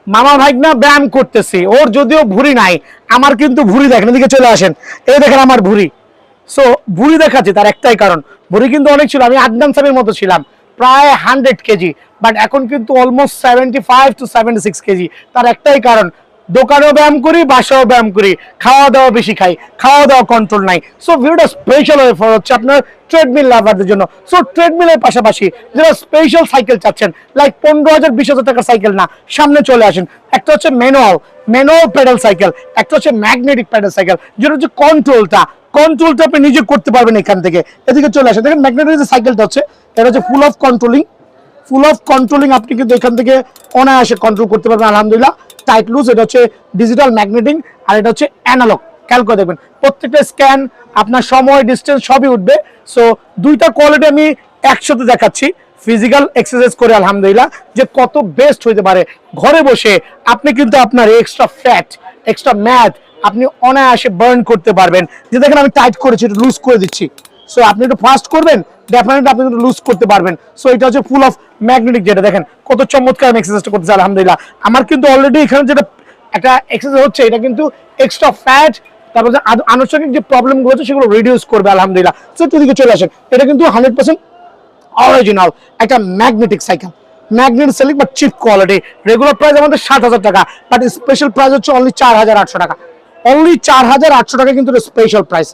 মামা ভাইগনা ব্যায়াম করতেছি, ওর যদিও ভুঁড়ি নাই, আমার কিন্তু ভুঁড়ি দেখেন, এদিকে চলে আসেন, এই দেখেন আমার ভুঁড়ি। সো ভুঁড়ি দেখাচ্ছি তার একটাই কারণ, ভুঁড়ি কিন্তু অনেক ছিল, আমি আদনান সাহেবের মতো ছিলাম প্রায় 100 কেজি, বাট এখন কিন্তু অলমোস্ট 75 to 76 কেজি। তার একটাই কারণ, দোকানেও ব্যায়াম করি, বাসাও ব্যায়াম করি, খাওয়া দাওয়া বেশি খাই, খাওয়া দাওয়া কন্ট্রোল নাই। সো ভিডিওটা স্পেশাল অফার হচ্ছে আপনার ট্রেডমিল লাভারদের জন্য। সো ট্রেডমিলের পাশাপাশি যারা স্পেশাল সাইকেল চাচ্ছেন, লাইক 15,000 20,000 টাকার সাইকেল না, সামনে চলে আসেন। একটা হচ্ছে ম্যানুয়াল প্যাডেল সাইকেল, একটা হচ্ছে ম্যাগনেটিক প্যাডেল সাইকেল, যেটা হচ্ছে কন্ট্রোলটা আপনি নিজে করতে পারবেন এখান থেকে। এদিকে চলে আসেন, দেখেন ম্যাগনেটিক যে সাইকেলটা হচ্ছে, এটা হচ্ছে ফুল অফ কন্ট্রোলিং, আপনি কিন্তু এখান থেকে অনায়াসে কন্ট্রোল করতে পারবেন আলহামদুলিল্লাহ। টাইট লুজ, এটা হচ্ছে ডিজিটাল ম্যাগনেটিং, আর এটা হচ্ছে অ্যানালগ। খেয়াল করে দেখবেন প্রত্যেকটা স্ক্যান, আপনার সময়, ডিস্টেন্স সবই উঠবে। সো দুইটা কোয়ালিটি আমি একসাথে দেখাচ্ছি ফিজিক্যাল এক্সারসাইজ করে আলহামদুলিল্লাহ, যে কত বেস্ট হইতে পারে। ঘরে বসে আপনি কিন্তু আপনার এক্সট্রা ফ্যাট, এক্সট্রা ম্যাথ আপনি অনায়াসে বার্ন করতে পারবেন। যে দেখেন আমি টাইট করেছি, একটু লুজ করে দিচ্ছি। সো আপনি একটু ফাস্ট করবেন, ডেফিনেটলি আপনি একটু লুজ করতে পারবেন। সো এটা হচ্ছে ফুল অফ ম্যাগনেটিক, যেটা দেখেন কত চমৎকার আমি এক্সারসাইজটা করতেছি আলহামদুলিল্লাহ। আমার কিন্তু অলরেডি এখানে যেটা একটা এক্সারসাইজ হচ্ছে, এটা কিন্তু এক্সট্রা ফ্যাট, তারপর যে আনুষঙ্গিক যে প্রবলেমগুলো আছে সেগুলো রিডিউস করবে আলহামদুলিল্লাহ। সো এদিকে চলে আসেন, এটা কিন্তু 100% অরিজিনাল একটা magnetic cycle, magnetic selling but cheap quality. Regular price আমাদের 7,000 টাকা, বাট স্পেশাল প্রাইস হচ্ছে অনলি 4,800 টাকা। অনলি 4,800 টাকা কিন্তু স্পেশাল প্রাইস।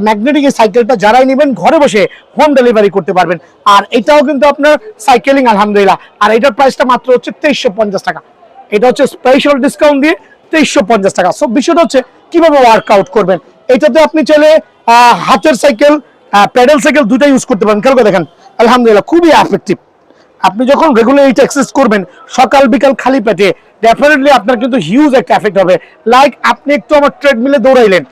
ম্যাগনেটিক এই সাইকেলটা যারাই নেবেন ঘরে বসে হোম ডেলিভারি করতে পারবেন। আর এটাও কিন্তু আপনার সাইকেলিং আলহামদুলিল্লাহ, আর এটার প্রাইসটা মাত্র হচ্ছে 2350 টাকা। এটা হচ্ছে স্পেশাল ডিসকাউন্ট দিয়ে 2350 টাকা। সব বিষয়টা হচ্ছে কিভাবে ওয়ার্কআউট করবেন। এটাতে আপনি চাইলে হাতের সাইকেল, প্যাডেল সাইকেল দুটো ইউজ করতে পারেন। খেয়াল করে দেখেন আলহামদুলিল্লাহ খুবই এফেক্টিভ। আপনি যখন রেগুলার এইটা এক্সারসাইজ করবেন সকাল বিকাল খালি পেটে, ডেফিনেটলি আপনার কিন্তু হিউজ একটা এফেক্ট হবে। লাইক আপনি একটু আমার ট্রেডমিলে দৌড়াইলেন,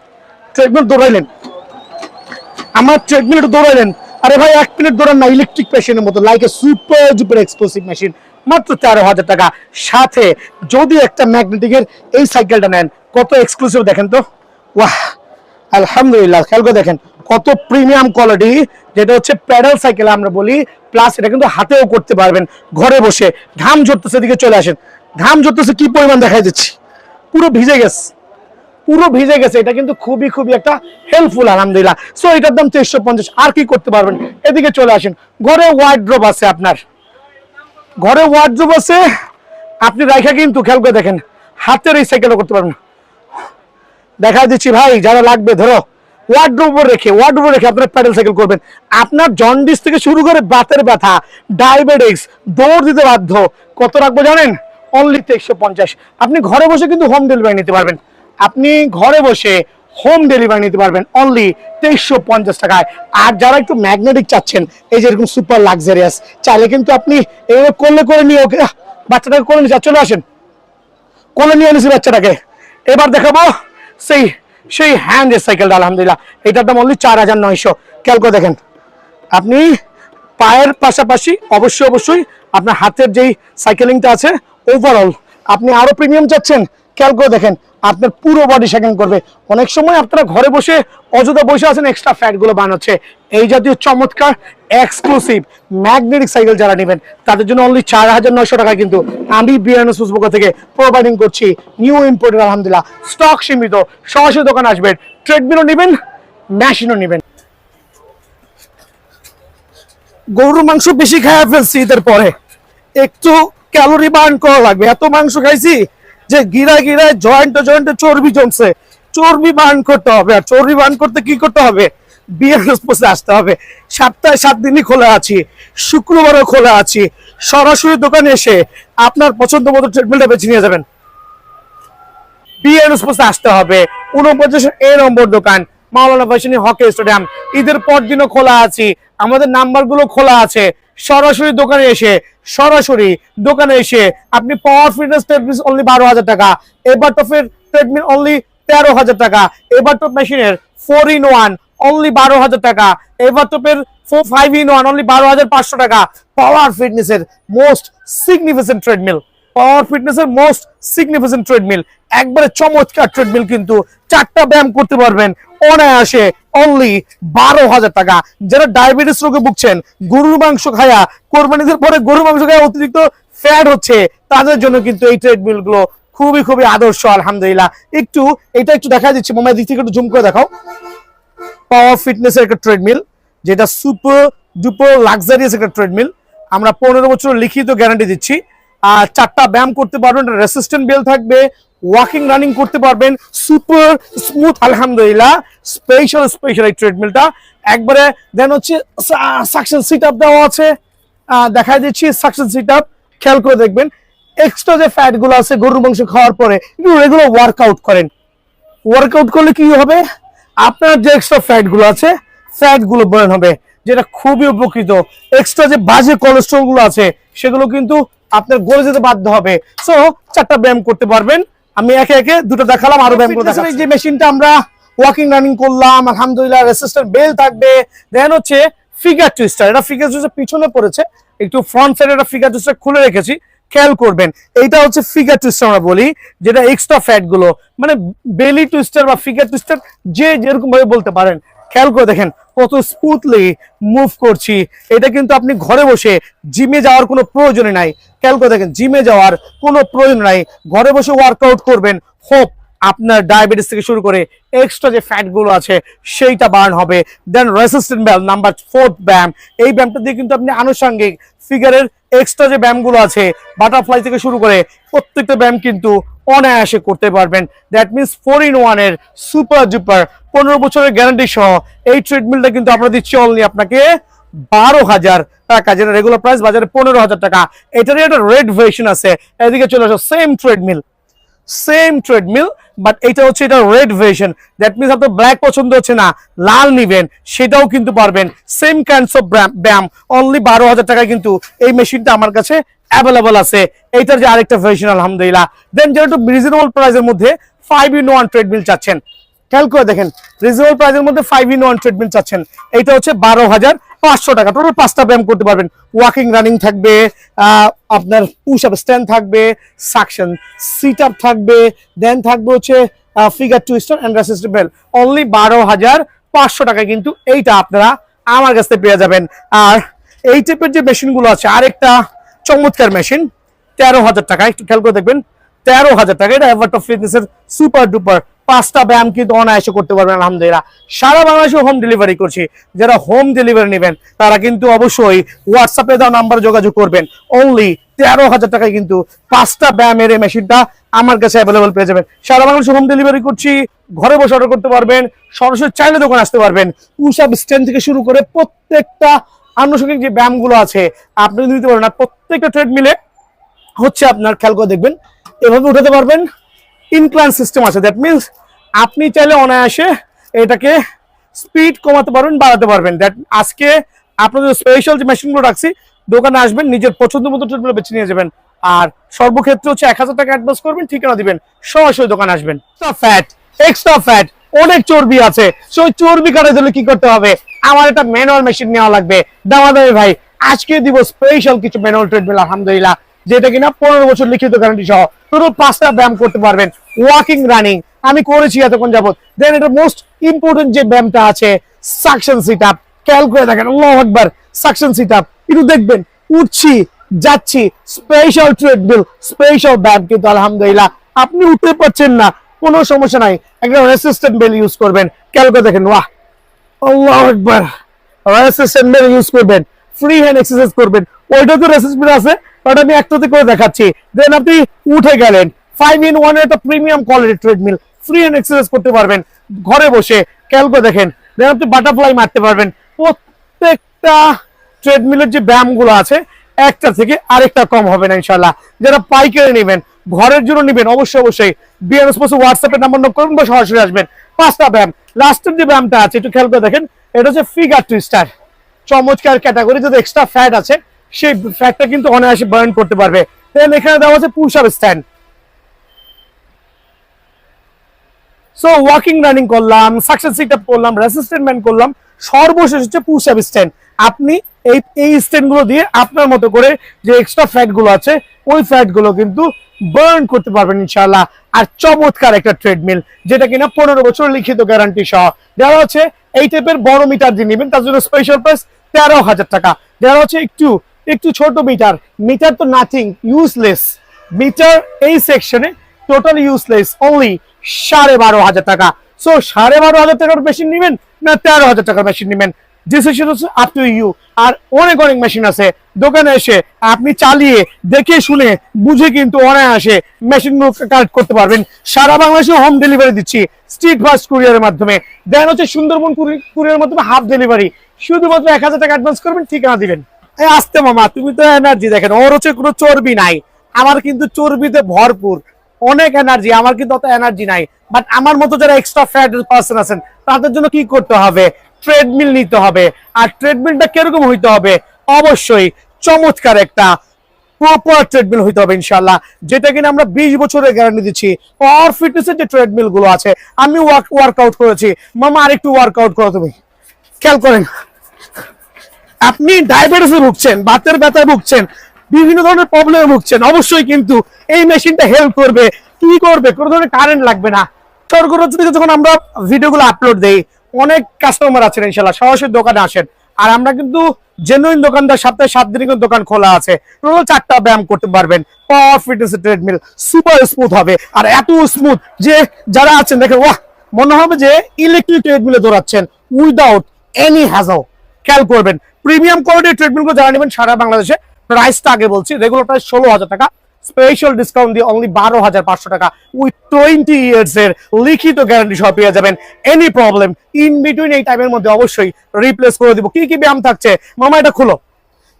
আমার ট্রেডমিল একটু দৌড়াইলেন, আরে ভাই 1 মিনিট দৌড়ান না, ইলেকট্রিক মেশিনের মতো, like a super duper explosive machine, মাত্র 13,000 টাকা। সাথে যদি একটা ম্যাগনেটিকের এই সাইকেলটা নেন, কত এক্সক্লুসিভ দেখেন তো, ওয়াহ আলহামদুলিল্লাহ। খেয়াল করে দেখেন কত প্রিমিয়াম কোয়ালিটি, যেটা হচ্ছে প্যাডেল সাইকেল আমরা বলি, প্লাস এটা কিন্তু হাতেও করতে পারবেন ঘরে বসে। ঘাম ঝরতেছে, দিকে চলে আসেন, ঘাম ঝরতেছে কি পরিমাণ দেখাই দিচ্ছি, পুরো ভিজে গেছে, এটা কিন্তু খুবই একটা হেল্পফুল আলহামদুলিল্লাহ। সো এটার দাম 2350। আর কি করতে পারবেন, এদিকে চলে আসেন, ঘরে ওয়ার্ড্রোব আছে, আপনার ঘরে ওয়ার্ড্রোব আছে, আপনি রাখা কিন্তু খেয়াল করে দেখেন হাতের এই সাইকেলটা করতে পারবেন। দেখা দিচ্ছি ভাই, যারা লাগবে ধরো, ওয়ার্ড্রোব রেখে আপনার প্যাডেল সাইকেল করবেন। আপনার জন্ডিস থেকে শুরু করে বাতের ব্যথা, ডায়াবেটিস, দৌড় দিতে বাধ্য, কত রাখবো জানেন, অনলি 2350। আপনি ঘরে বসে কিন্তু হোম ডেলিভারি নিতে পারবেন, অনলি 2350 টাকায়। আর যারা একটু ম্যাগনেটিক চাচ্ছেন, এই যে এরকম সুপার লাক্সারিয়াস, চাইলে কিন্তু আপনি এইভাবে করে নিয়ে ওকে বাচ্চাটাকে করে নিয়ে চলে আসেন, কোলে নিয়ে এনেছি বাচ্চাটাকে। এবার দেখাবো সেই হ্যান্ডের সাইকেলটা আলহামদুলিল্লাহ, এটার দাম অনলি 4,900। খেয়াল করে দেখেন, আপনি পায়ের পাশাপাশি অবশ্যই আপনার হাতের যেই সাইকেলিংটা আছে, ওভারঅল আপনি আরো প্রিমিয়াম চাচ্ছেন, খেয়াল করে দেখেন আপনার পুরো বডি সাইকেল করবে। অনেক সময় আপনারা ঘরে বসে অযথা বসে আছেন, এক্সট্রা ফ্যাট গুলো বানাচ্ছে। এই জাতীয় চমৎকার এক্সক্লুসিভ ম্যাগনেটিক সাইকেল যারা নেবেন, তাদের জন্য অনলি 4,900 টাকা কিন্তু আমি বিআরএনএস পক্ষ থেকে প্রোভাইডিং করছি। নিউ ইম্পোর্টেড আলহামদুলিল্লাহ, স্টক সীমিত, সরাসরি দোকানে আসবেন, ট্রেডমিলও নেবেন, মেশিনও নেবেন। গরুর মাংস বেশি খাওয়া ফেলছি, ঈদের পরে একটু ক্যালোরি বার্ন করা লাগবে। এত মাংস খাইছি যে গিরায় জয়েন্টে চর্বি জমছে, চর্বি বার্ন করতে হবে। আর চর্বি বার্ন করতে কি করতে হবে, বিআরএস পোস্টে আসতে হবে। সপ্তাহে 7 দিনই খোলা আছি, শুক্রবারও খোলা আছি। সরাসরি দোকানে এসে আপনার পছন্দ মতো ট্রিটমেন্টটা বেছে নিয়ে যাবেন। বিআরএস পোস্টে আসতে হবে, 49 নম্বর দোকান, মাওলানা ভাসানী হকি স্টেডিয়াম। ঈদের পর দিনও খোলা আছি, আমাদের নাম্বারগুলো খোলা আছে। সরাসরি দোকানে এসে আপনি পাওয়ার ফিটনেস ট্রেডমিল অনলি 12,000 টাকা, এভারটপের ট্রেডমিল অনলি 13,000 টাকা, এভারটপ মেশিনের 4-in-1 অনলি 12,000 টাকা, এভারটপের 5-in-1 অনলি 12,500 টাকা। পাওয়ার ফিটনেসের মোস্ট সিগনিফিকেন্ট ট্রেডমিল, একবারে চমৎকার ট্রেডমিল, কিন্তু 4টা ব্যায়াম করতে পারবেন অনায়াসে অনলি 12,000 টাকা। যারা ডায়াবেটিস রোগে ভুগছেন, গরুর মাংস খায়া, কোরবানিদের পরে গরুর মাংস খায়া অতিরিক্ত ফ্যাট হচ্ছে তাদের জন্য কিন্তু এই ট্রেডমিল গুলো খুবই খুবই আদর্শ আলহামদুলিল্লাহ। এটা একটু দেখা দিচ্ছি, মোবাইল দিক থেকে একটু জুম করে দেখাও। পাওয়ার ফিটনেসের একটা ট্রেডমিল, যেটা সুপার ডুপার লাক্সারিয়াস একটা ট্রেডমিল। আমরা 15 বছর লিখিত গ্যারান্টি দিচ্ছি। আর 4টা ব্যায়াম করতে পারবেন, রেসিস্ট্যান্ট বেল থাকবে, ওয়াকিং রানিং করতে পারবেন, সুপার স্মুথ আলহামদুলিল্লাহ। স্পেশাল এই ট্রেডমিলটা একবারে। দেন হচ্ছে সাকশন সিট আপ দেওয়া আছে, দেখা দিচ্ছি সাকশন সিট আপ, খেয়াল করে দেখবেন। এক্সট্রা যে ফ্যাট গুলো আছে গরুর মাংস খাওয়ার পরে একটু রেগুলার ওয়ার্কআউট করেন, ওয়ার্কআউট করলে কি হবে, আপনার যে এক্সট্রা ফ্যাট গুলো আছে ফ্যাট গুলো বার্ন হবে, যেটা খুবই উপকৃত। এক্সট্রা যে বাজে কোলেস্ট্রল গুলো আছে সেগুলো কিন্তু আপনার গলে যেতে বাধ্য হবে। সো 4টা ব্যায়াম করতে পারবেন। আমি একে একে দুটো দেখালাম, আরো ব্যায়াম করে দেখাচ্ছি। যে মেশিনটা আমরা ওয়াকিং রানিং করলাম আলহামদুলিল্লাহ, রেসিস্ট্যান্ট বেল থাকবে। দেন হচ্ছে ফিগার টুইস্টার, এটা ফিগার টুইস্টার পিছনে পড়েছে, একটু ফ্রন্ট সাইডে একটা ফিগার টুইস্টার খুলে রেখেছি, খেয়াল করবেন। এইটা হচ্ছে ফিগার টুইস্টার আমরা বলি, যেটা এক্সট্রা ফ্যাট গুলো মানে বেলি টুইস্টার বা ফিগার টুইস্টার যে যেরকম ভাবে বলতে পারেন। খেয়াল করে দেখেন কত স্মুথলি মুভ করছি। এটা কিন্তু আপনি ঘরে বসে জিমে যাওয়ার কোনো প্রয়োজন নাই। খেয়াল করে দেখেন, জিমে যাওয়ার কোনো প্রয়োজন নাই, ঘরে বসে ওয়ার্কআউট করবেন। হোপ আপনার ডায়াবেটিস থেকে শুরু করে এক্সট্রা যে ফ্যাট গুলো আছে সেইটা বার্ন হবে। দেন রেসিস্ট্যান্ট ব্যায়াম নাম্বার 4th ব্যায়াম, এই ব্যায়ামটা দিয়ে কিন্তু আপনি আনুষঙ্গিক ফিগারের এক্সট্রা যে ব্যায়ামগুলো আছে বাটারফ্লাই থেকে শুরু করে প্রত্যেকটা ব্যায়াম কিন্তু অনায়াসে করতে পারবেন। দ্যাট মিনস 4-in-1 এর সুপার ডুপার 15 বছরের গ্যারান্টি সহ এই ট্রিটমেন্টটা কিন্তু আমরা দিচ্ছি অনলি আপনাকে 12,000 টাকা, যেটা রেগুলার প্রাইস বাজারে 15,000 টাকা। এটারই একটা রেড ভার্সন আছে, এদিকে চলে আসো। সেম ট্রেডমিল বাট এটা হচ্ছে এটা রেড ভার্সন। দ্যাট মিনস আপনার ব্ল্যাক পছন্দ হচ্ছে না, লাল নিবেন, সেটাও কিন্তু পারবেন। সেম কাইন্ডস অফ ব্যায়াম অনলি 12,000 টাকায় কিন্তু এই মেশিনটা আমার কাছে অ্যাভেলেবল আছে। এইটার যে আরেকটা ভার্সন আলহামদুলিল্লাহ। দেন যারা একটু রিজনেবল প্রাইসের মধ্যে 5-in-1 ট্রেডমিল চাচ্ছেন, খেয়াল করে দেখেন, রিজনেবল প্রাইসের মধ্যে 5-in-1 ট্রেডমিল চাচ্ছেন, এটা হচ্ছে 12,500 টাকা। টোটাল 5টা ব্যায়াম করতে পারবেন, ওয়াকিং রানিং থাকবে, আপনার পুশ আপ স্ট্যান্ড থাকবে, সাকশন সিট আপ থাকবে, দেন থাকবে হচ্ছে figure twister and resistant bell. Only 12,500 টাকায় কিন্তু এইটা আপনারা আমার কাছ থেকে পেয়ে যাবেন। আর এই টাইপের যে মেশিনগুলো আছে, আরেকটা চমৎকার মেশিন 13,000 টাকা, একটু খেয়াল করে দেখবেন 13,000 টাকা। এটা এভারটপ ফিটনেসের সুপার ডুপার 5টা ব্যায়াম কিন্তু অনায়াসে করতে পারবেন আলহামদুলিল্লাহ। সারা বাংলাদেশে হোম ডেলিভারি করছি। যারা হোম ডেলিভারি নেবেন তারা কিন্তু অবশ্যই হোয়াটসঅ্যাপে দেওয়া নাম্বারে যোগাযোগ করবেন। অনলি 13,000 টাকায় কিন্তু 5টা ব্যায়ামের এই মেশিনটা আমার কাছে অ্যাভেলেবল পেয়ে যাবেন। সারা বাংলাদেশে হোম ডেলিভারি করছি, ঘরে বসে অর্ডার করতে পারবেন, সরাসরি চাইলে দোকানে আসতে পারবেন। পুশ আপ স্ট্যান্ড থেকে শুরু করে প্রত্যেকটা আনুষঙ্গিক যে ব্যায়ামগুলো আছে আপনি নিতে পারবেন। আর প্রত্যেকটা ট্রেডমিলে হচ্ছে আপনার খেয়াল করে দেখবেন এভাবে উঠাতে পারবেন, ইনক্লাইন সিস্টেম আছে। দ্যাট মিনস আপনি চাইলে অনায়াসে এটাকে স্পিড কমাতে পারবেন, বাড়াতে পারবেন। দ্যাট আজকে আপনাদের স্পেশাল যে মেশিনগুলো রাখছি, দোকানে আসবেন, নিজের পছন্দ মতো ট্রেডমিল বেছে নিয়ে যাবেন। আর সর্বক্ষেত্রে হচ্ছে 1,000 টাকা অ্যাডভান্স করবেন, ঠিকানা দিবেন, সরাসরি দোকানে আসবেন। এক্সট্রা ফ্যাট অনেক চর্বি আছে, সেই চর্বি কাটাতে হলে কি করতে হবে, আমার একটা ম্যানুয়াল মেশিন নেওয়া লাগবে। দামাদামি ভাই, আজকে দিব স্পেশাল কিছু ম্যানুয়াল ট্রেডমিল আলহামদুলিল্লাহ, যেটা কিনা 15 বছর লিখিত গ্যারান্টি সহ টোটাল 5টা ব্যায়াম করতে পারবেন। ওয়াকিং রানিং আমি করেছি এতক্ষণ যাবত। দেন এটা মোস্ট ইম্পর্টেন্ট যে ব্যায়ামটা আছে সাকশন সিট আপ, খেয়াল করে দেখেন, আল্লাহু আকবার, সাকশন সিট আপ একটু দেখবেন, উঠছি যাচ্ছি, স্পেশাল ট্রেডমিল, স্পেশাল ব্যায়াম কিন্তু আলহামদুলিল্লাহ। আপনি উঠতে পারছেন না, কোনো সমস্যা নাই, একটা রেসিস্ট্যান্ট বেল ইউজ করবেন, খেয়াল করে দেখেন, ওয়াহ, আল্লাহু আকবার, রেসিস্ট্যান্ট বেল ইউজ করবেন, ফ্রি হ্যান্ড এক্সারসাইজ করবেন। ওইটা তো রেসিস্ট্যান্ট আছে, ওটা আমি একটাতে করে দেখাচ্ছি। দেন আপনি উঠে গেলেন, 5-in-1 একটা premium quality treadmill, free hand exercise করতে পারবেন ঘরে বসে, খেয়াল করে দেখেন। দেন আপনি বাটারফ্লাই মারতে পারবেন। প্রত্যেকটা ট্রেডমিলের যে ব্যায়ামগুলো আছে একটা থেকে আরেকটা কম হবে না ইনশাআল্লাহ। যারা পাইকারি নেবেন, ঘরের জন্য নেবেন, অবশ্যই বিএনএস পোস্ট হোয়াটসঅ্যাপে নাম্বার নোট করুন বা সরাসরি আসবেন। 5টা ব্যায়াম, লাস্টের যে ব্যায়ামটা আছে একটু খেয়াল করে দেখেন, এটা হচ্ছে ফিগার টুইস্টার, চমৎকার ক্যাটাগরি। যদি এক্সট্রা ফ্যাট আছে সেই ফ্যাটটা কিন্তু অনায়াসে বার্ন করতে পারবে। দেন এখানে দেওয়া আছে push up stand. So walking running করলাম, সাকসেস সিট আপ করলাম, রেসিস্ট্যান্ট ম্যান করলাম, সর্বশেষ হচ্ছে পুশ আপ স্ট্যান্ড। আপনি এই স্ট্যান্ড গুলো দিয়ে আপনার মতো করে যে এক্সট্রা ফ্যাট গুলো আছে ওই ফ্যাট গুলো কিন্তু বার্ন করতে পারবেন ইনশাআল্লাহ। আর চমৎকার একটা ট্রেডমিল, যেটা কিনা 15 বছর লিখিত গ্যারান্টি সহ। যারা হচ্ছে এই টাইপের বড় মিটার দিয়ে নেবেন তার জন্য স্পেশাল প্রাইস 13,000 টাকা। যারা হচ্ছে একটু একটু ছোট মিটার, মিটার তো নাথিং, ইউজলেস মিটার, এই সেকশনে টোটাল ইউজলেস, অনলি 12,500 টাকা। সো 12,500 টাকার মেশিন নেবেন না 13,000 টাকার মেশিন নেবেন, ডিসিশন হচ্ছে আপ টু ইউ। আর অনেক অনেক মেশিন আছে, দোকানে এসে আপনি চালিয়ে দেখে শুনে বুঝে কিন্তু অনায়াসে মেশিন কালেক্ট করতে পারবেন। সারা বাংলাদেশে হোম ডেলিভারি দিচ্ছি স্ট্রিট ফাস্ট কুরিয়ারের মাধ্যমে। দেন হচ্ছে সুন্দরবন কুরিয়ারের মাধ্যমে হাফ ডেলিভারি, শুধুমাত্র 1,000 টাকা অ্যাডভান্স করবেন, ঠিকানা দিবেন। আসতে মামা, তুমি তো এনার্জি দেখেন, ওর হচ্ছে কোনো চর্বি নাই, আমার কিন্তু চর্বিতে ভরপুর, অনেক এনার্জি, আমার কিন্তু অত এনার্জি নাই। বাট আমার মতো যারা এক্সট্রা ফ্যাট পার্সন আছেন তাদের জন্য কি করতে হবে, ট্রেডমিল নিতে হবে। আর ট্রেডমিলটা কিরকম হইতে হবে, অবশ্যই চমৎকার একটা প্রপার ট্রেডমিল হইতে হবে ইনশাআল্লাহ, যেটা কিনা আমরা 20 বছরের গ্যারান্টি দিচ্ছি। পাওয়ার ফিটনেসের যে ট্রেডমিল গুলো আছে, আমি ওয়ার্কআউট করেছি মামা, আরেকটু ওয়ার্কআউট করো তুমি, খেয়াল করেন। আপনি ডায়াবেটিসে ভুগছেন, বাতের ব্যথায় ভুগছেন, বিভিন্ন ধরনের প্রবলেমে ভুগছেন, অবশ্যই কিন্তু এই মেশিনটা হেল্প করবে। কি করবে, কোনো ধরনের কারেন্ট লাগবে না। যখন আমরা ভিডিওগুলো আপলোড দেই, অনেক কাস্টমার আছেন ইনশাআল্লাহ, সরাসরি দোকানে আসেন। আর আমরা কিন্তু জেনুইন দোকানদার, সপ্তাহে 7 দিন কিন্তু দোকান খোলা আছে। টোটাল 4টা ব্যায়াম করতে পারবেন, পাওয়ার ফিটনেস ট্রেডমিল, সুপার স্মুথ হবে। আর এত স্মুথ যে যারা আছেন দেখেন, ওয়াহ, মনে হবে যে ইলেকট্রিক ট্রেডমিলে দৌড়াচ্ছেন উইদাউট এনি হ্যাজল। খেয়াল করবেন, প্রিমিয়াম কোয়ালিটির ট্রিটমেন্টগুলো যারা নেবেন সারা বাংলাদেশে, প্রাইসটা আগে বলছি, রেগুলার প্রাইস 16,000 টাকা, স্পেশাল ডিসকাউন্ট দিয়ে অনলি 12,500 টাকা, উইথ 20 ইয়ার্স এর লিখিত গ্যারান্টি সহ পেয়ে যাবেন। এনি প্রবলেম ইন বিটুইন এই টাইমের মধ্যে অবশ্যই রিপ্লেস করে দিব। কি কি ব্যায়াম থাকছে মামা, এটা খুলো,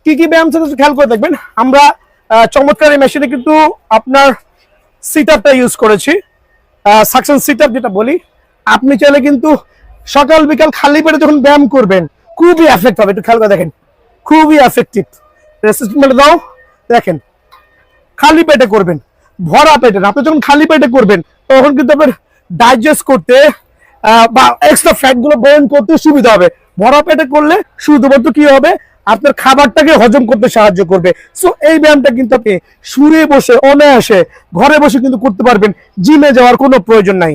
কি কি ব্যায়াম থাকছে খেয়াল করে দেখবেন। আমরা চমৎকার এই মেশিনে কিন্তু আপনার সিট আপটা ইউজ করেছি, সাকশন সিট আপ যেটা বলি। আপনি চাইলে কিন্তু সকাল বিকাল খালি পেটে যখন ব্যায়াম করবেন খুবই এফেক্ট হবে, একটু খেয়াল করে দেখেন, খুবই এফেক্টিভ। রেসিস্টমেন্ট দাও, দেখেন খালি পেটে করবেন, ভরা পেটে না। আপনি যখন খালি পেটে করবেন তখন কিন্তু আপনার ডাইজেস্ট করতে বা এক্সট্রা ফ্যাট গুলো বার্ন করতে সুবিধা হবে। ভরা পেটে করলে শুধুমাত্র কি হবে, আপনার খাবারটাকে হজম করতে সাহায্য করবে। সো এই ব্যায়ামটা কিন্তু আপনি শুয়ে বসে অনায়াসে ঘরে বসে কিন্তু করতে পারবেন, জিমে যাওয়ার কোনো প্রয়োজন নাই।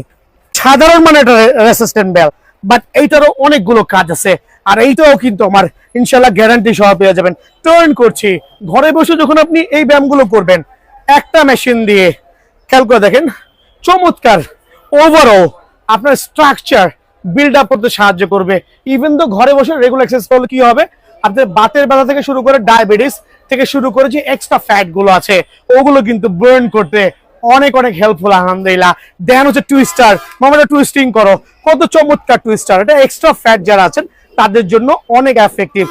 সাধারণ মানে এটা রেসিস্ট্যান্ট ব্যায়াম, বাট এইটারও অনেকগুলো কাজ আছে। আর এইটাও কিন্তু আমার ইনশাল্লাহ গ্যারান্টি সহ পেয়ে যাবেন। টার্ন করছি, ঘরে বসে যখন আপনি এই ব্যায়ামগুলো করবেন একটা মেশিন দিয়ে, খেয়াল করে দেখেন চমৎকার ওভারঅল আপনার স্ট্রাকচার বিল্ড আপ করতে সাহায্য করবে। ইভেন তো ঘরে বসে রেগুলার এক্সারসাইজ করলে কি হবে, আপনার বাতের ব্যথা থেকে শুরু করে ডায়াবেটিস থেকে শুরু করে যে এক্সট্রা ফ্যাট গুলো আছে ওগুলো কিন্তু বার্ন করতে অনেক অনেক হেল্পফুল আলহামদুলিল্লাহ। দেন হচ্ছে টুইস্টার, মামাটা টুইস্টিং করো, কত চমৎকার টুইস্টার। এটা এক্সট্রা ফ্যাট যারা আছেন তাদের জন্য অনেক এফেক্টিভ।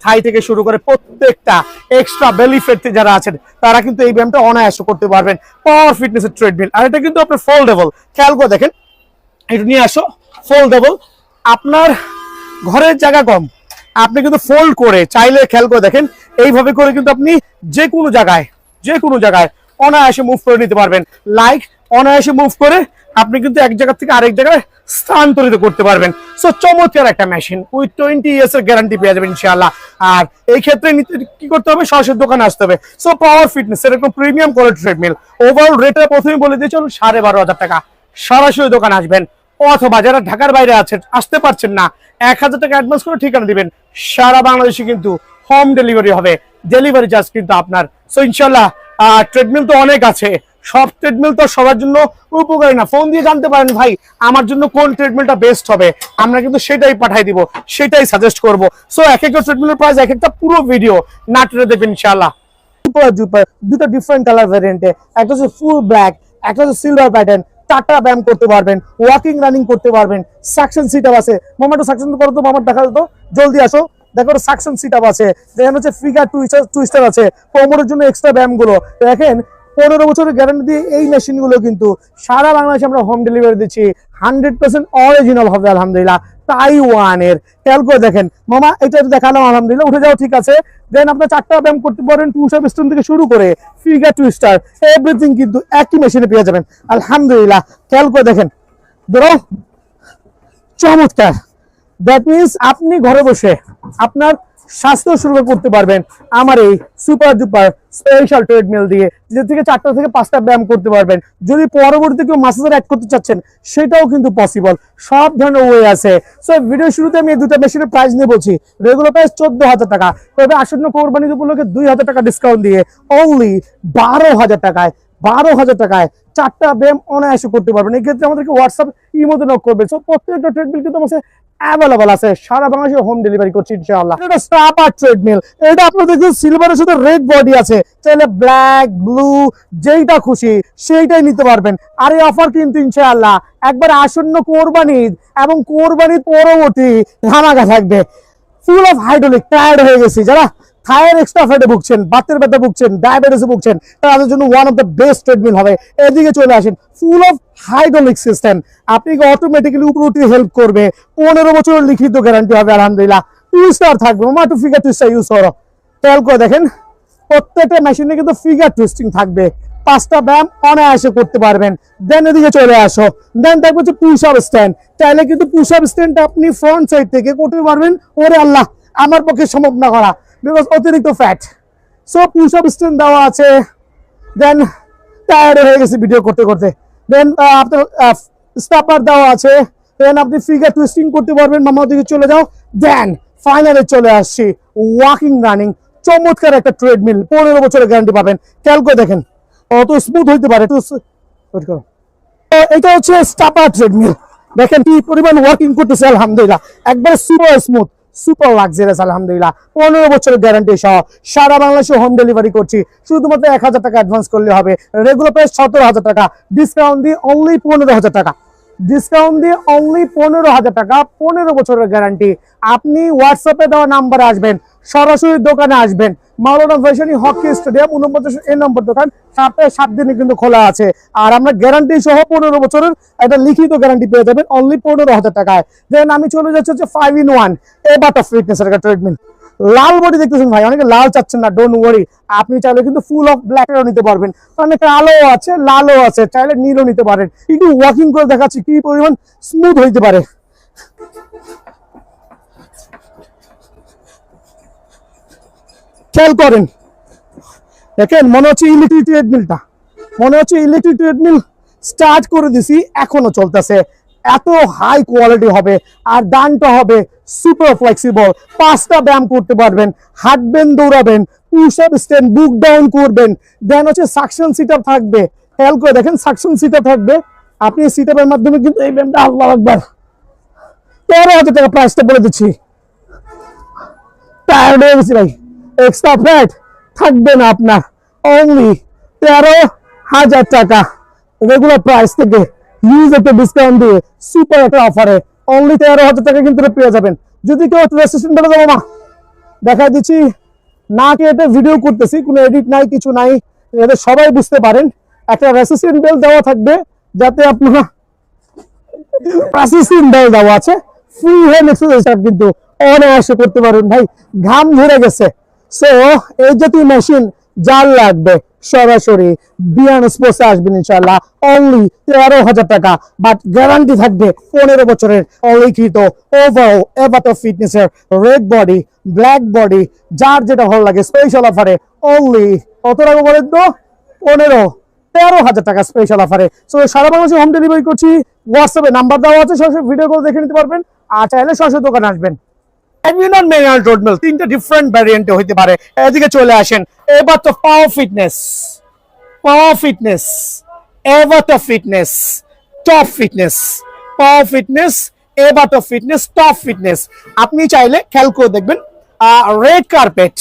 থাই থেকে শুরু করে প্রত্যেকটা এক্সট্রা বেলি ফ্যাট যারা আছেন তারা কিন্তু এই ব্যায়ামটা অনায়াসে করতে পারবেন। পাওয়ার ফিটনেসের ট্রেডমিল, আর এটা কিন্তু আপনার ফোল্ডেবল। খেয়াল করে দেখেন, এটা নিয়ে আসো, ফোল্ডেবল। আপনার ঘরের জায়গা কম, আপনি কিন্তু ফোল্ড করে চাইলে, খেয়াল করে দেখেন এইভাবে করে কিন্তু আপনি যে কোনো জায়গায় অনায়াসে মুভ করে নিতে পারবেন। লাইক অনায়াসে মুভ করে আপনি কিন্তু এক জায়গা থেকে আরেক জায়গায় স্থানান্তরিত করতে পারবেন। সো চমৎকার একটা মেশিন, উইথ 20 ইয়ার্স এর গ্যারান্টি পেয়ে যাবেন ইনশাআল্লাহ। আর এই ক্ষেত্রে কি করতে হবে, সরাসরি দোকানে আসতে হবে। সো পাওয়ার ফিটনেস এরকম প্রিমিয়াম কোয়ালিটি ট্রেডমিল, ওভারঅল রেটটা প্রথমেই বলে দিয়েছি 12,500 টাকা। সরাসরি দোকানে আসবেন, অথবা যারা ঢাকার বাইরে আছেন আসতে পারছেন না, 1,000 টাকা অ্যাডভান্স করে ঠিকানা দিবেন। সারা বাংলাদেশে কিন্তু হোম ডেলিভারি হবে, ডেলিভারি চার্জ কিন্তু আপনার। সো ইনশাআল্লাহ ট্রেডমিল তো অনেক আছে, সব ট্রেডমিল তো সবার জন্য উপকারী না। ফোন দিয়ে জানতে পারেন ভাই আমার জন্য কোন ট্রেডমিলটা বেস্ট হবে, আমরা কিন্তু সেটাই পাঠাই দিব, সেটাই সাজেস্ট করব। সো এক একটা ট্রেডমিলের প্রাইস এক একটা পুরো ভিডিও না টেনে দেখবেন ইনশাআল্লাহ। দুটো ডিফারেন্ট কালার ভ্যারিয়েন্টে, একটা হচ্ছে ফুল ব্ল্যাক, একটা হচ্ছে সিলভার প্যাটার্ন। 4টা ব্যায়াম করতে পারবেন, ওয়াকিং রানিং করতে পারবেন। সাকশন সিট আপ আছে, মামাটা সাকশন করো তো, মামার দেখা তো, জলদি আসো। দেখো সাকশন সিট আপ আছে, দেখেন হচ্ছে ফিগার টুইস্টার আছে, কোমরের জন্য এক্সট্রা ব্যায়ামগুলো দেখেন। 15 বছরের গ্যারান্টি দিয়ে এই মেশিনগুলো কিন্তু সারা বাংলাদেশে আমরা হোম ডেলিভারি দিচ্ছি, 100% অরিজিনাল হবে আলহামদুলিল্লাহ, তাইওয়ানের। খেয়াল করে দেখেন মামা, এটা দেখালাম আলহামদুলিল্লাহ, উঠে যাও, ঠিক আছে। দেন আপনার 4টা ব্যায়াম করতে পারেন, পুশ আপ স্টোন থেকে শুরু করে ফিগার টুইস্টার, এভরিথিং কিন্তু একই মেশিনে পেয়ে যাবেন আলহামদুলিল্লাহ। খেয়াল করে দেখেন, ধরো চমৎকার। দ্যাট মিনস আপনি ঘরে বসে আপনার স্বাস্থ্য শুরু করতে পারবেন আমার এই সুপার ডুপার স্পেশাল ট্রেডমিল দিয়ে, যে থেকে 4টা থেকে 5টা ব্যায়াম করতে পারবেন। যদি পরবর্তীতে কেউ মাসাজ অ্যাড করতে চাচ্ছেন সেটাও কিন্তু পসিবল, সব ধরনের ওয়ে আছে। সো ভিডিও শুরুতে আমি এই দুটো মেশিনের প্রাইস নিয়ে বলছি। রেগুলার প্রাইস 14,000 টাকা, তবে আসন্ন কোরবানি উপলক্ষে 2,000 টাকা ডিসকাউন্ট দিয়ে অনলি 12,000 টাকায় 12,000 টাকায় 4টা ব্যায়াম অনায়াসে করতে পারবেন। এক্ষেত্রে আমাদেরকে হোয়াটসঅ্যাপ ইমোতে নক করবেন। সো প্রত্যেকটা ট্রেডমিল কিন্তু আমার অ্যাভেলেবল আছে, সারা বাংলাদেশে হোম ডেলিভারি করছি ইনশাআল্লাহ। এটা স্টাপার ট্রেডমিল, এটা আপনার দেখুন সিলভারের সাথে রেড বডি আছে, চাইলে ব্ল্যাক ব্লু যেইটা খুশি সেইটাই নিতে পারবেন। আর এই অফার কিন্তু ইনশাআল্লাহ একবার আসন্ন কোরবানি এবং কোরবানির পরবর্তী ধামাকা থাকবে। ফুল অফ হাইড্রোলিক, টায়ার্ড হয়ে গেছি যারা থায়ের এক্সট্রা ফ্যাটে ভুগছেন, বাতের ব্যথা ভুগছেন, ডায়াবেটিসে ভুগছেন, তাদের জন্য one of the best treadmill হবে। এদিকে চলে আসেন, ফুল অফ হাইড্রোলিক সিস্টেম, আপনাকে অটোমেটিক্যালি উপরে উঠে হেল্প করবে। 15 বছরের লিখিত গ্যারান্টি হবে আলহামদুলিল্লাহ। 2 স্টার থাকবে, মাত্র ফিগার টুইস্টার ইউজ করো। খেয়াল করে দেখেন প্রত্যেকটা মেশিনে কিন্তু ফিগার টুইস্টিং থাকবে। 5টা ব্যায়াম অনায়াসে করতে পারবেন। দেন এদিকে চলে আসো, দেন থাকবে হচ্ছে পুশ আপ স্ট্যান্ড। চাইলে কিন্তু পুশ আপ স্ট্যান্ডটা আপনি ফ্রন্ট সাইড থেকে করতে পারবেন। ওরে আল্লাহ, আমার পক্ষে সম্ভব না করা, বিকজ অতিরিক্ত fat. So push up stand দেওয়া আছে। দেন টায়ার্ড হয়ে গেছে ভিডিও করতে করতে। দেন আপনার স্টাপার দেওয়া আছে। দেন আপনি ফিগার টুইস্টিং করতে পারবেন। মামা দিকে চলে যাও। দেন ফাইনালে চলে আসছি ওয়াকিং রানিং, চমৎকার একটা ট্রেডমিল, 15 বছরের গ্যারান্টি পাবেন। খেয়াল করে দেখেন অত স্মুথ হইতে পারে। এটা হচ্ছে স্টাপার ট্রেডমিল, দেখেন কি পরিমাণ ওয়ার্কিং করতেছে আলহামদুলিল্লাহ, একবার সুপার স্মুথ, সুপার লাক্সারিয়াস আলহামদুলিল্লাহ। 15 বছরের গ্যারান্টি সহ সারা বাংলাদেশে হোম ডেলিভারি করছি। শুধুমাত্র 1,000 টাকা অ্যাডভান্স করলে হবে। রেগুলার প্রাইস 17,000 টাকা, ডিসকাউন্ট দিয়ে অনলি 15,000 টাকা, ডিসকাউন্ট দিয়ে অনলি 15,000 টাকা, 15 বছরের গ্যারান্টি। আপনি হোয়াটসঅ্যাপে দেওয়া নাম্বারে আসবেন, সরাসরি দোকানে আসবেন। মাওলানা ভাইসানি হকি স্টেডিয়াম 49 এই নম্বর দোকান, সপ্তাহে 7 দিনে কিন্তু খোলা আছে। আর আমরা গ্যারান্টি সহ 15 বছরের একটা লিখিত গ্যারান্টি পেয়ে যাবেন অনলি 15,000 টাকায়। দেন আমি চলে যাচ্ছি হচ্ছে 5-in-1 এবারটা ফিটনেসের একটা ট্রিটমেন্ট। লাল বডি দেখতেছেন ভাই, অনেকে লাল চাচ্ছেন না, ডোন্ট ওয়ারি, আপনি চাইলে কিন্তু ফুল অফ ব্ল্যাকও নিতে পারবেন। অনেক কালো আছে, লালও আছে, চাইলে নীলও নিতে পারেন। একটু ওয়াকিং করে দেখাচ্ছি কি পরিমাণ স্মুথ হইতে পারে। খেয়াল করেন, দেখেন মনে হচ্ছে ইলেকট্রিক ট্রেডমিলটা, মনে হচ্ছে ইলেকট্রিক ট্রেডমিল স্টার্ট করে দিছি এখনো চলতেছে। এত হাই কোয়ালিটি হবে। আর ডানটা হবে সুপার ফ্লেক্সিবল, 5টা ব্যায়াম করতে পারবেন, হাঁটবেন, দৌড়াবেন, পুশ আপ স্ট্যান্ড, বুক ডাউন করবেন। দেন হচ্ছে সাকশন সিট আপ থাকবে। খেয়াল করে দেখেন সাকশন সিট আপ থাকবে। আপনি সিট আপের মাধ্যমে কিন্তু এই ব্যায়ামটা, আল্লাহু আকবার, 13,000 টাকা প্রাইসটা বলে দিচ্ছি। টায়ার্ড হয়ে গেছি ভাই, এক্সট্রা ফ্যাট থাকবে না আপনার, অনলি 13,000 টাকা রেগুলার প্রাইস থেকে হিউজ একটা ডিসকাউন্ট দিয়ে সুপার একটা অফারে অনলি 13,000 টাকা কিন্তু পেয়ে যাবেন। যদি কেউ রেজিস্ট্রেশন করে যাবো মা দেখা দিচ্ছি, না কেটে ভিডিও করতেছি, কোনো এডিট নাই, কিছু নাই, যাতে সবাই বুঝতে পারেন। একটা রেজিস্ট্রেশন বেল দেওয়া থাকবে যাতে আপনারা রেজিস্ট্রেশন বেল দেওয়া আছে, ফ্রি হ্যান্ড এক্সারসাইজ কিন্তু অনায়াসে করতে পারবেন। ভাই ঘাম ঝরে গেছে। সো এই জাতীয় মেশিন যার লাগবে সরাসরি বিয়ান স্পোর্টসে আসবেন ইনশাআল্লাহ, অনলি 13,000 টাকা, বাট গ্যারান্টি থাকবে 15 বছরের অলিখিত। ওভারঅল এভারটো ফিটনেসের রেড বডি, ব্ল্যাক বডি, যার যেটা ভালো লাগে স্পেশাল অফারে অনলি কত টাকা বলেন তো? 13,000 টাকা স্পেশাল অফারে। সো সারা বাংলাদেশে হোম ডেলিভারি করছি। হোয়াটসঅ্যাপে নাম্বার দেওয়া আছে, সরাসরি ভিডিও কল দেখে নিতে পারবেন। আর চাইলে সরাসরি দোকানে আসবেন। ম্যানুয়াল ট্রেডমিল 3টা ডিফারেন্ট ভ্যারিয়েন্টে হইতে পারে। এদিকে চলে আসেন, এবার তো পাওয়ার ফিটনেস, পাওয়ার ফিটনেস, এবার তো ফিটনেস, টপ ফিটনেস, পাওয়ার ফিটনেস, এবার তো ফিটনেস, টপ ফিটনেস। আপনি চাইলে খেয়াল করে দেখবেন, রেড কার্পেট,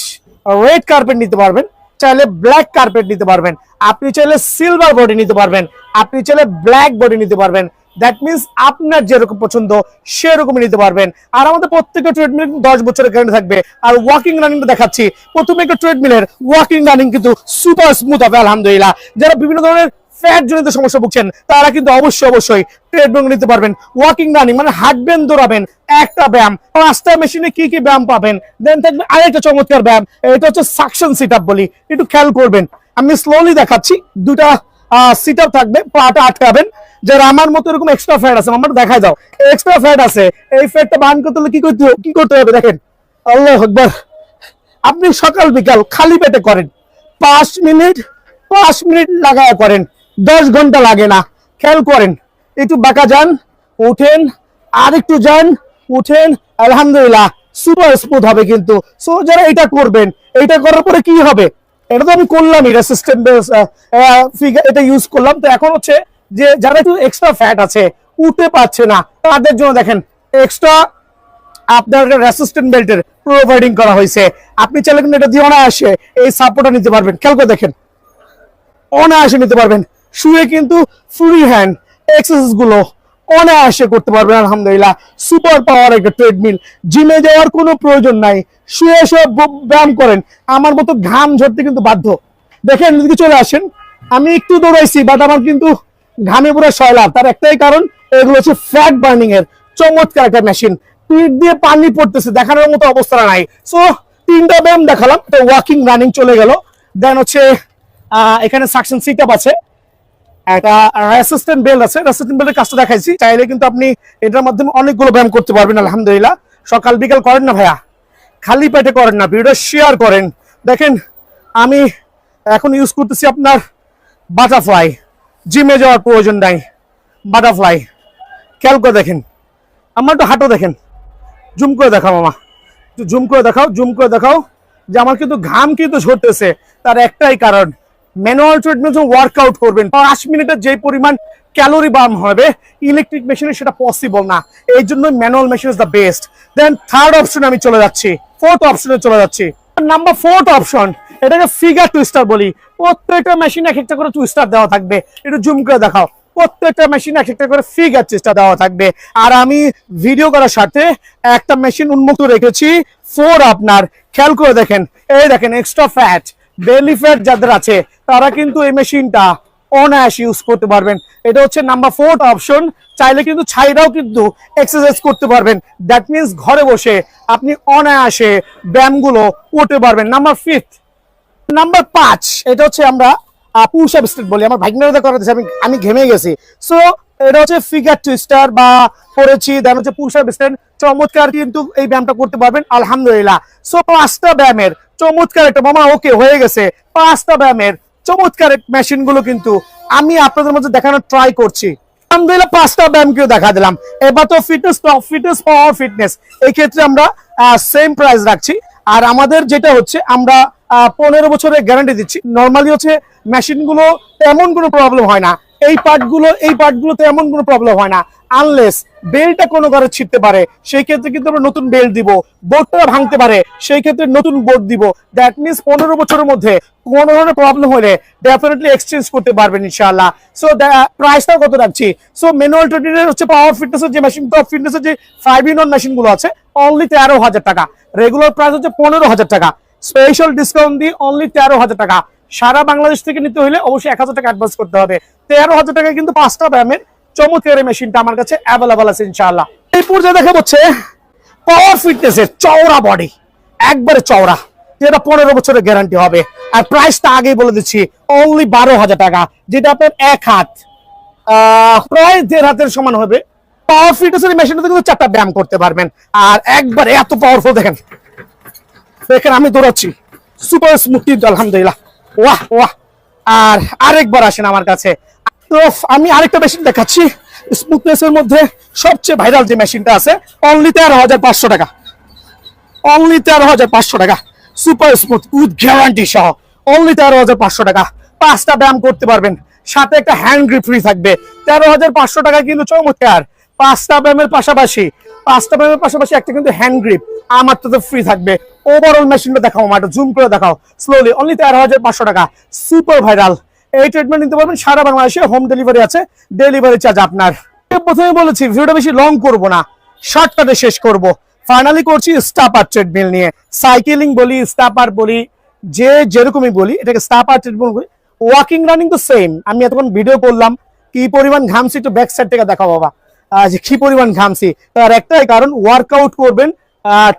রেড কার্পেট নিতে পারবেন, চাইলে ব্ল্যাক কার্পেট নিতে পারবেন, আপনি চাইলে সিলভার বডি নিতে পারবেন, আপনি চাইলে ব্ল্যাক বডি নিতে পারবেন। দ্যাট মিনস আপনার যেরকম পছন্দ সেরকমই নিতে পারবেন। আর আমাদের প্রত্যেকটা ট্রেডমিল 10 বছরের গ্যারান্টি থাকবে। আর ওয়াকিং রানিংটা দেখাচ্ছি। প্রথমে একটা ট্রেডমিলের ওয়াকিং রানিং কিন্তু সুপার স্মুথ হবে আলহামদুলিল্লাহ। যারা বিভিন্ন ধরনের ফ্যাট জনিত সমস্যা ভুগছেন তারা কিন্তু অবশ্যই ট্রেডমিল নিতে পারবেন। ওয়াকিং রানিং মানে হাঁটবেন, দৌড়াবেন, একটা ব্যায়াম, 5টা মেশিনে কি কি ব্যায়াম পাবেন। দেন থাকবে আরেকটা চমৎকার ব্যায়াম, এটা হচ্ছে সাকশন সিট আপ বলি, একটু খেয়াল করবেন। আমি স্লোলি দেখাচ্ছি। 2টা সিট আপ থাকবে, পাটা আটকাবেন। যারা আমার মতো এরকম এক্সট্রা ফ্যাট আছে, আমার দেখাই দাও, এক্সট্রা ফ্যাট আছে, এই ফ্যাটটা বার্ন করতে হলে কি করতে হবে দেখেন, আল্লাহু আকবার, আপনি সকাল বিকাল খালি পেটে করেন, 5 মিনিট 5 মিনিট লাগায় করেন, 10 ঘন্টা লাগে না। খেয়াল করেন, একটু বাঁকা যান, উঠেন, আর একটু যান, উঠেন, আলহামদুলিল্লাহ সুপার স্মুথ হবে কিন্তু। সো যারা এটা করবেন, এটা করার পরে কি হবে, এটা তো আমি করলামই রেসিস্ট্যান্ট ফিগার এটা ইউজ করলাম। তো এখন হচ্ছে যে যারা একটু এক্সট্রা ফ্যাট আছে, উঠতে পারছে না, তাদের জন্য দেখেন এক্সট্রা আপনার রেসিস্ট্যান্ট বেল্টের প্রোভাইডিং করা হয়েছে। আপনি চাইলে কিন্তু এটা দিয়ে অনায়াসে এই সাপোর্টটা নিতে পারবেন। খেয়াল করে দেখেন, অনায়াসে নিতে পারবেন। শুয়ে কিন্তু ফ্রি হ্যান্ড এক্সারসাইজ গুলো অনায়াসে করতে পারবেন আলহামদুলিল্লাহ। সুপার পাওয়ার একটা ট্রেডমিল, জিমে যাওয়ার কোনো প্রয়োজন নাই, শুয়ে শুয়ে ব্যায়াম করেন। আমার মতো ঘাম ঝরতে কিন্তু বাধ্য। দেখেন যদি চলে আসেন, আমি একটু দৌড়াইছি বাট আমার কিন্তু ঘামে পুরো সয়লাভ। তার একটাই কারণ, এগুলো হচ্ছে ফ্যাট বার্নিং এর চমৎকার একটা মেশিন। পিঠ দিয়ে পানি পড়তেছে, দেখানোর মতো অবস্থা নাই। সো 3টা ব্যায়াম দেখালাম, তো ওয়াকিং রানিং চলে গেল। দেন হচ্ছে এখানে সাকশন সিট আপ আছে, একটা রেসিস্ট্যান্ট বেল্ট আছে। রেসিস্ট্যান্ট বেল্টের কাজটা দেখাইছি, চাইলে কিন্তু আপনি এটার মাধ্যমে অনেকগুলো ব্যায়াম করতে পারবেন আলহামদুলিল্লাহ। সকাল বিকাল করেন না ভাইয়া, খালি পেটে করেন না, ভিডিওটা শেয়ার করেন। দেখেন আমি এখন ইউজ করতেছি আপনার বাটারফ্লাই, জিমে যাওয়ার প্রয়োজন নাই, বাটারফ্লাই। খেয়াল করে দেখেন, আমার একটু হাঁটো দেখেন, জুম করে দেখাও মামা, একটু জুম করে দেখাও, জুম করে দেখাও যে আমার কিন্তু ঘাম কিন্তু ঝরতেছে। তার একটাই কারণ, ম্যানুয়াল ট্রেডমিল যখন ওয়ার্কআউট করবেন 5 মিনিটের যে পরিমাণ ক্যালোরি বার্ন হবে, ইলেকট্রিক মেশিনে সেটা পসিবল না। এই জন্য manual machine is the best. Then third অপশনে আমি চলে যাচ্ছি, ফোর্থ অপশনে চলে যাচ্ছি। নাম্বার 4 অপশন, এটাকে ফিগার টুইস্টার বলি। প্রত্যেকটা মেশিনে এক একটা করে টুইস্টার দেওয়া থাকবে, একটু জুম করে দেখাও। প্রত্যেকটা মেশিনে এক একটা করে ফিগার টুইস্টার দেওয়া থাকবে। আর আমি ভিডিও করার সাথে একটা মেশিন উন্মুক্ত রেখেছি 4 আপনার। খেয়াল করে দেখেন, এই দেখেন এক্সট্রা ফ্যাট, বেলি ফ্যাট যাদের আছে তারা কিন্তু এই মেশিনটা অনায়াসে ইউজ করতে পারবেন। এটা হচ্ছে নাম্বার 4 অপশন। চাইলে কিন্তু ছাইরাও কিন্তু এক্সারসাইজ করতে পারবেন। দ্যাট মিনস ঘরে বসে আপনি অনায়াসে ব্যায়ামগুলো করতে পারবেন। নাম্বার 5, নাম্বার 5, এটা হচ্ছে আমরা পুশ আপ স্ট্রেট বলি। আমার ভাগ্নেরা করা দিচ্ছে, আমি ঘেমে গেছি। সো এটা হচ্ছে ফিগার টুইস্টার বা করেছি, দেন হচ্ছে পুশ আপ স্ট্রেট। চমৎকার কিন্তু এই ব্যায়ামটা করতে পারবেন আলহামদুলিল্লাহ। সো 5টা ব্যায়ামের চমৎকার একটা, মামা ওকে হয়ে গেছে, 5টা ব্যায়ামের চমৎকার মেশিন গুলো কিন্তু আমি আপনাদের মধ্যে দেখানোর ট্রাই করছি আলহামদুলিল্লাহ। 5টা ব্যায়াম কেউ দেখা দিলাম। এবার তো ফিটনেস, ফিটনেস পাওয়ার ফিটনেস, এই ক্ষেত্রে আমরা সেম প্রাইস রাখছি। আর আমাদের যেটা হচ্ছে, আমরা 15 বছরের গ্যারান্টি দিচ্ছি। নর্মালি হচ্ছে মেশিন গুলো তেমন কোনো প্রবলেম হয় না, এই পার্টগুলোতে এমন কোনো প্রবলেম হয় না, আনলেস বেল্টটা কোনো ঘরে ছিটতে পারে, সেই ক্ষেত্রে কিন্তু আমরা নতুন বেল্ট দিব। বোর্ডটা ভাঙতে পারে, সেই ক্ষেত্রে নতুন বোর্ড দিব। দ্যাট মিনস 15 বছরের মধ্যে কোনো ধরনের প্রবলেম হলে ডেফিনেটলি এক্সচেঞ্জ করতে পারবেন ইনশাআল্লাহ। সো প্রাইসটাও কত রাখছি? সো ম্যানুয়াল ট্রেডমিলের হচ্ছে পাওয়ার ফিটনেসের যে মেশিন, টপ ফিটনেসের যে 5-in-1 মেশিন গুলো আছে, অনলি 13,000 টাকা। রেগুলার প্রাইস হচ্ছে 15,000 টাকা, স্পেশাল ডিসকাউন্ট দিয়ে অনলি 13,000 টাকা। সারা বাংলাদেশ থেকে নিতে হলে অবশ্যই 1,000 টাকা অ্যাডভান্স করতে হবে। 13,000 টাকায় কিন্তু 5টা ব্যায়ামের চমৎকার মেশিনটা আমার কাছে অ্যাভেলেবল আছে ইনশাআল্লাহ। এই পর্যায়ে দেখা যাচ্ছে পাওয়ার ফিটনেসের চওড়া বডি, একবারে চওড়া, যেটা 15 বছরের গ্যারান্টি হবে। আর প্রাইসটা আগেই বলে দিচ্ছি, অনলি 12,000 টাকা, যেটা আপনার এক হাত প্রায় 1.5 হাতের সমান হবে। পাওয়ার ফিটনেসের মেশিনটাতে কিন্তু 4টা ব্যায়াম করতে পারবেন। আর একবারে এত পাওয়ারফুল, দেখেন দেখেন আমি দৌড়াচ্ছি, সুপার স্মুথ কিন্তু আলহামদুলিল্লাহ। ওয়াহ ওয়াহ। আর আরেকবার আসেন আমার কাছে, তো আমি আরেকটা মেশিন দেখাচ্ছি স্মুথনেসের মধ্যে সবচেয়ে ভাইরাল যে মেশিনটা আছে, অনলি 13,500 টাকা, অনলি 13,500 টাকা, সুপার স্মুথ উইথ গ্যারান্টি সহ, অনলি 13,500 টাকা। 5টা ব্যায়াম করতে পারবেন, সাথে একটা হ্যান্ড গ্রিপ ফ্রি থাকবে। 13,500 টাকা কিন্তু চমৎকার। 5টা ব্যায়ামের পাশাপাশি একটা কিন্তু হ্যান্ড গ্রিপ আমার তো ফ্রি থাকবে। ওভারঅল মেশিনটা দেখাও, আমার জুম করে দেখাও স্লোলি। অনলি 13,500 টাকা, সুপার ভাইরাল। এই ট্রিটমেন্ট নিতে পারবেন সারা বাংলাদেশে, হোম ডেলিভারি আছে, ডেলিভারি চার্জ আপনার। প্রথমে বলেছি ভিডিওটা বেশি লং করব না, শর্টকাটে শেষ করব। ফাইনালি করছি স্টাপার ট্রেডমিল নিয়ে। সাইকেলিং বলি, স্টাপার বলি, যে যেরকমই বলি, এটাকে স্টাপার ট্রেডমিল বলি। ওয়াকিং রানিং তো সেম। আমি এতক্ষণ ভিডিও করলাম, কি পরিমাণ ঘামছি, একটু ব্যাক সাইড থেকে দেখাও বাবা, যে কি পরিমাণ ঘামছি। তার একটাই কারণ, ওয়ার্কআউট করবেন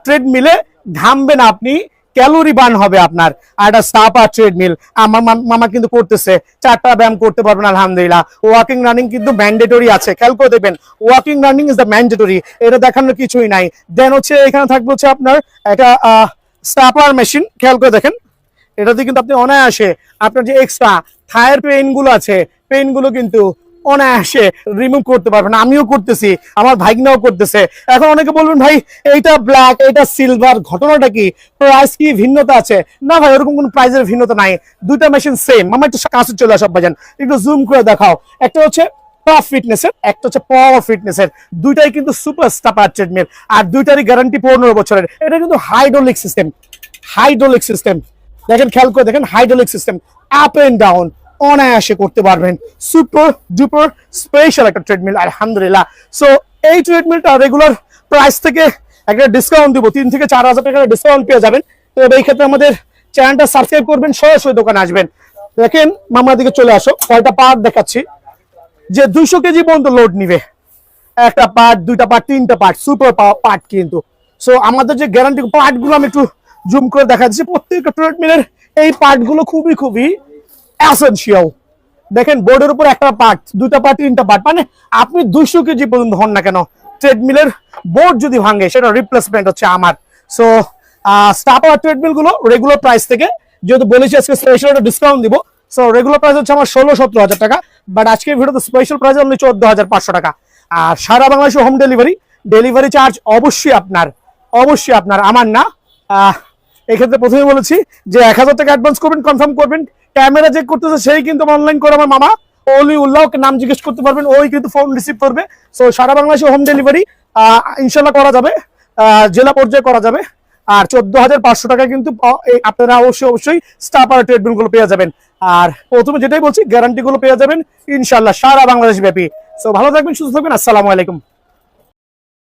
ট্রেডমিলে, ঘামবেন আপনি, ক্যালোরি বার্ন হবে আপনার। আর একটা স্টাপার ট্রেডমিল আমার মামা কিন্তু করতেছে, 4টা ব্যায়াম করতে পারবেন আলহামদুলিল্লাহ। ওয়াকিং রানিং কিন্তু ম্যান্ডেটরি আছে, খেয়াল করে দেখবেন, walking running is the mandatory, এটা দেখানোর কিছুই নাই। দেন হচ্ছে এখানে থাকবে হচ্ছে আপনার একটা স্টাপলার মেশিন খেয়াল করে দেখেন, এটাতে কিন্তু আপনি অনায়াসে আপনার যে এক্সট্রা থায়ের পেইন গুলো আছে, পেইন গুলো কিন্তু অনায়াসে রিমুভ করতে পারবেন। আমিও করতেছি, আমার ভাইগনাও করতেছে। এখন অনেকে বলবেন ভাই এইটা ব্ল্যাক এইটা সিলভার, ঘটনাটা কি, প্রাইস কি ভিন্নতা আছে? না ভাই, ওরকম কোনো প্রাইসের ভিন্নতা নাই, দুইটা মেশিন সেম। আমার একটু কাছে চলে আসো ভাইজান, একটু জুম করে দেখাও। একটা হচ্ছে পাওয়ার ফিটনেসের, একটা হচ্ছে পাওয়ার ফিটনেসের, দুইটাই কিন্তু সুপার স্টাপার ট্রেডমিল, আর দুইটারই গ্যারান্টি 15 বছরের। এটা কিন্তু হাইড্রোলিক সিস্টেম, হাইড্রোলিক সিস্টেম। দেখেন খেয়াল করে দেখেন, hydraulic system, up and down অনায়াসে করতে পারবেন। সুপার ডুপার স্পেশাল একটা ট্রেডমিল আলহামদুলিল্লাহ। সো এই ট্রেডমিলটা রেগুলার প্রাইস থেকে একটা ডিসকাউন্ট দিব, 3 থেকে 4 হাজার টাকার ডিসকাউন্ট পেয়ে যাবেন। তো এই ক্ষেত্রে আমাদের চ্যানেলটা সাবস্ক্রাইব করবেন, সরাসরি দোকানে আসবেন। দেখেন মামার দিকে চলে আসো, কয়টা পার্ট দেখাচ্ছি যে 200 কেজি পর্যন্ত লোড নিবে। একটা পার্ট, দুইটা পার্ট, তিনটা পার্ট, সুপার পার্ট কিন্তু। সো আমাদের যে গ্যারান্টি পার্ট গুলো আমি একটু জুম করে দেখা দিচ্ছি। প্রত্যেকটা ট্রেডমিলের এই পার্ট গুলো খুবই খুবই এসেনশিয়াল। দেখেন বোর্ডের উপর একটা পার্ট, দুইটা পার্ট, তিনটা পার্ট, মানে আপনি 200 কেজি পর্যন্ত হন না কেন, ট্রেডমিলের বোর্ড যদি ভাঙে সেটা রিপ্লেসমেন্ট হচ্ছে আমার। সো স্টাপার ট্রেডমিল গুলো রেগুলার প্রাইস থেকে, যেহেতু বলেছি আজকে স্পেশাল একটা ডিসকাউন্ট দিব, সো রেগুলার প্রাইস হচ্ছে আমার 16-17 হাজার টাকা, বাট আজকের ভিডিওতে স্পেশাল প্রাইস অনলি 14,500 টাকা। আর সারা বাংলাদেশে হোম ডেলিভারি, ডেলিভারি চার্জ অবশ্যই আপনার, অবশ্যই আপনার, আমার না। এক্ষেত্রে প্রথমে বলেছি যে 1,000 টাকা অ্যাডভান্স করবেন, কনফার্ম করবেন। ক্যামেরা চেক করতেছে সেই কিন্তু অনলাইন করে আমার মামা অলি উল্লাহকে নাম জিজ্ঞেস করতে পারবেন, ওই কিন্তু ফোন রিসিভ করবে। সো সারা বাংলাদেশে হোম ডেলিভারি ইনশাল্লাহ করা যাবে, জেলা পর্যায়ে করা যাবে। আর 14,500 টাকা কিন্তু আপনারা অবশ্যই অবশ্যই স্টাপার ট্রেডমিল গুলো পেয়ে যাবেন। আর প্রথমে যেটাই বলছি, গ্যারান্টি গুলো পেয়ে যাবেন ইনশাল্লাহ সারা বাংলাদেশ ব্যাপী। সো ভালো থাকবেন, সুস্থ থাকবেন, আসসালামু আলাইকুম।